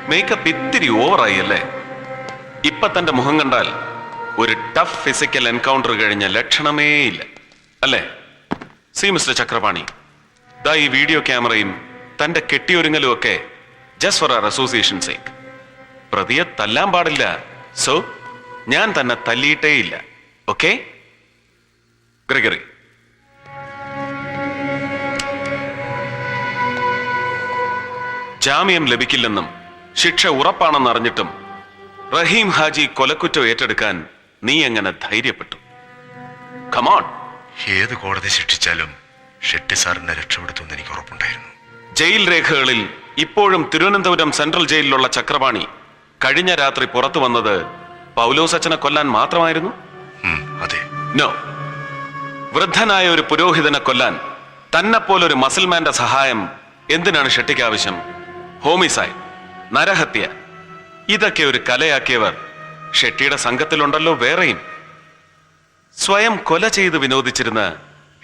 Makeup ഇത്തിരി ഓവറായി അല്ലേ? ഇപ്പൊ തന്റെ മുഖം കണ്ടാൽ ഒരു ടഫ് ഫിസിക്കൽ എൻകൗണ്ടർ കഴിഞ്ഞ ലക്ഷണമേ ഇല്ല അല്ലേ? സി മിസ്റ്റർ ചക്രപാണി, ദാ ഈ വീഡിയോ ക്യാമറയും തന്റെ കെട്ടിയൊരുങ്ങലും ഒക്കെ ജസ്റ്റ് ഫോർ അവർ അസോസിയേഷൻ സേക്ക്. പ്രതിയെ തല്ലാൻ പാടില്ല, സോ ഞാൻ തന്നെ തല്ലിയിട്ടേ ഇല്ല. Okay Gregory? ജാമ്യം ലഭിക്കില്ലെന്നും ശിക്ഷ ഉറപ്പാണെന്നറിഞ്ഞിട്ടും റഹീം ഹാജി കൊലക്കുറ്റം ഏറ്റെടുക്കാൻ നീ എങ്ങനെ ധൈര്യപ്പെട്ടു? കമോൺ. ഏത് കോടതി ശിക്ഷിച്ചാലും ഷെട്ടി സാറിനെ രക്ഷപ്പെടുത്തുമെന്ന് എനിക്ക് ഉറപ്പുണ്ടായിരുന്നു. ജയിൽ രേഖകളിൽ ഇപ്പോഴും തിരുവനന്തപുരം സെൻട്രൽ ജയിലിലുള്ള ചക്രപാണി കഴിഞ്ഞ രാത്രി പുറത്തു വന്നത് പൗലോസ് അച്ഛനെ കൊല്ലാൻ മാത്രമായിരുന്നു? അതെ. നോ. വൃദ്ധനായ ഒരു പുരോഹിതനെ കൊല്ലാൻ തന്നെപ്പോലൊരു മസിൽമാന്റെ സഹായം എന്തിനാണ് ഷെട്ടിക്ക് ആവശ്യം? ഹോമിസൈഡ്, നരഹത്യ, ഇതൊക്കെ ഒരു കലയാക്കിയവർ ഷെട്ടിയുടെ സംഘത്തിലുണ്ടല്ലോ വേറെയും. സ്വയം കൊല ചെയ്ത് വിനോദിച്ചിരുന്ന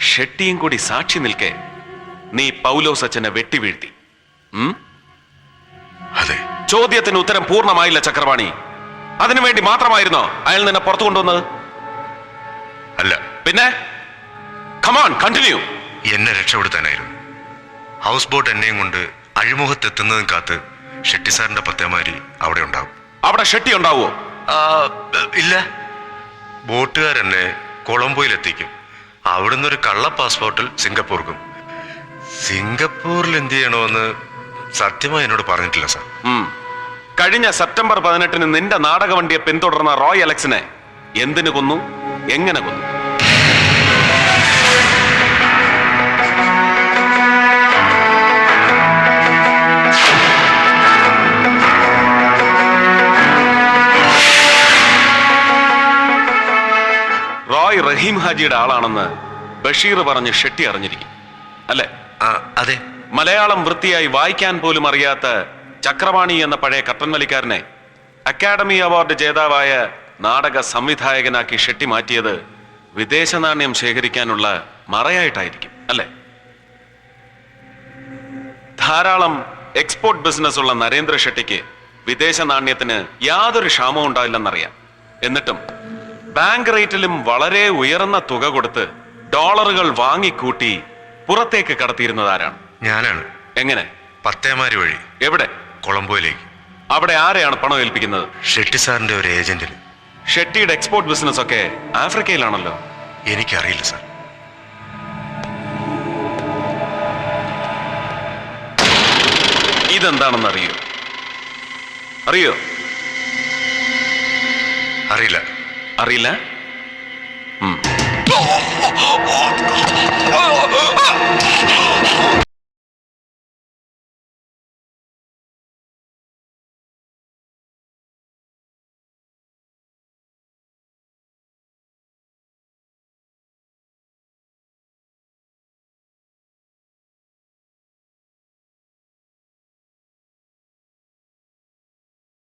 ഷെട്ടിയും കൂടി സാക്ഷി നിൽക്കെ നീ പൗലോസ് അച്ഛനെ വെട്ടിവീഴ്ത്തി. അതെ. ചോദ്യത്തിന് ഉത്തരം പൂർണ്ണമായില്ല ചക്രപാണി. അതിനുവേണ്ടി മാത്രമായിരുന്നോ അയാൾ നിന്നെ പുറത്തു കൊണ്ടുവന്നത്? അല്ല. പിന്നെ? Come on, continue. എന്നെ രക്ഷപ്പെടുത്താനായിരുന്നു. ഹൗസ് ബോട്ട് എന്നെയും കൊണ്ട് അഴിമുഖത്തെത്തുന്നതും കാത്ത് ഷെട്ടി സാറിന്റെ പത്തേമാരി അവിടെ ഉണ്ടാവും. അവിടെ ഷെട്ടി ഉണ്ടാവോ? ഇല്ല. ബോട്ടുകാരെന്നെ കൊളംബോയിലെത്തിക്കും. അവിടുന്ന് ഒരു കള്ള പാസ്പോർട്ടിൽ സിംഗപ്പൂർക്കും. സിംഗപ്പൂരിൽ എന്ത് ചെയ്യണമെന്ന് സത്യമായി എന്നോട് പറഞ്ഞിട്ടില്ല സാർ. കഴിഞ്ഞ സെപ്റ്റംബർ 18 നിന്റെ നാടകവണ്ടിയെ പിന്തുടർന്ന റോയ് അലക്സിനെ എന്തിനു കൊന്നു, എങ്ങനെ കൊന്നു? റോയ് റഹീം ഹാജിയുടെ ആളാണെന്ന് ബഷീർ പറഞ്ഞ് ഷെട്ടി അറിഞ്ഞിരിക്കും അല്ലെ? അതെ. മലയാളം വൃത്തിയായി വായിക്കാൻ പോലും അറിയാത്ത ചക്രപാണി എന്ന പഴയ കട്ടൻ വലിക്കാരനെ അക്കാഡമി അവാർഡ് ജേതാവായ നാടക സംവിധായകനാക്കി ഷെട്ടി മാറ്റിയത് വിദേശ നാണ്യം ശേഖരിക്കാനുള്ള മറയായിട്ടായിരിക്കും അല്ലെ? ധാരാളം എക്സ്പോർട്ട് ബിസിനസ് ഉള്ള നരേന്ദ്ര ഷെട്ടിക്ക് വിദേശ നാണ്യത്തിന് യാതൊരു ക്ഷാമവും ഉണ്ടാവില്ലെന്നറിയാം. എന്നിട്ടും ബാങ്ക് റേറ്റിലും വളരെ ഉയർന്ന തുക കൊടുത്ത് ഡോളറുകൾ വാങ്ങിക്കൂട്ടി പുറത്തേക്ക് കടത്തിയിരുന്നത് ആരാണ്? ഞാനാണ്. എങ്ങനെ? പത്തേമാരി വഴി. എവിടെ? കൊളംബോയിലേക്ക്. അവിടെ ആരെയാണ് പണം ഏൽപ്പിക്കുന്നത്? ഷെട്ടി സാറിന്റെ ഒരു ഏജന്റിന്. ഷെട്ടിയുടെ എക്സ്പോർട്ട് ബിസിനസ് ഒക്കെ ആഫ്രിക്കയിലാണല്ലോ. എനിക്കറിയില്ല സാർ. ഇതെന്താണെന്ന് അറിയോ? അറിയില്ല. അറിയില്ല?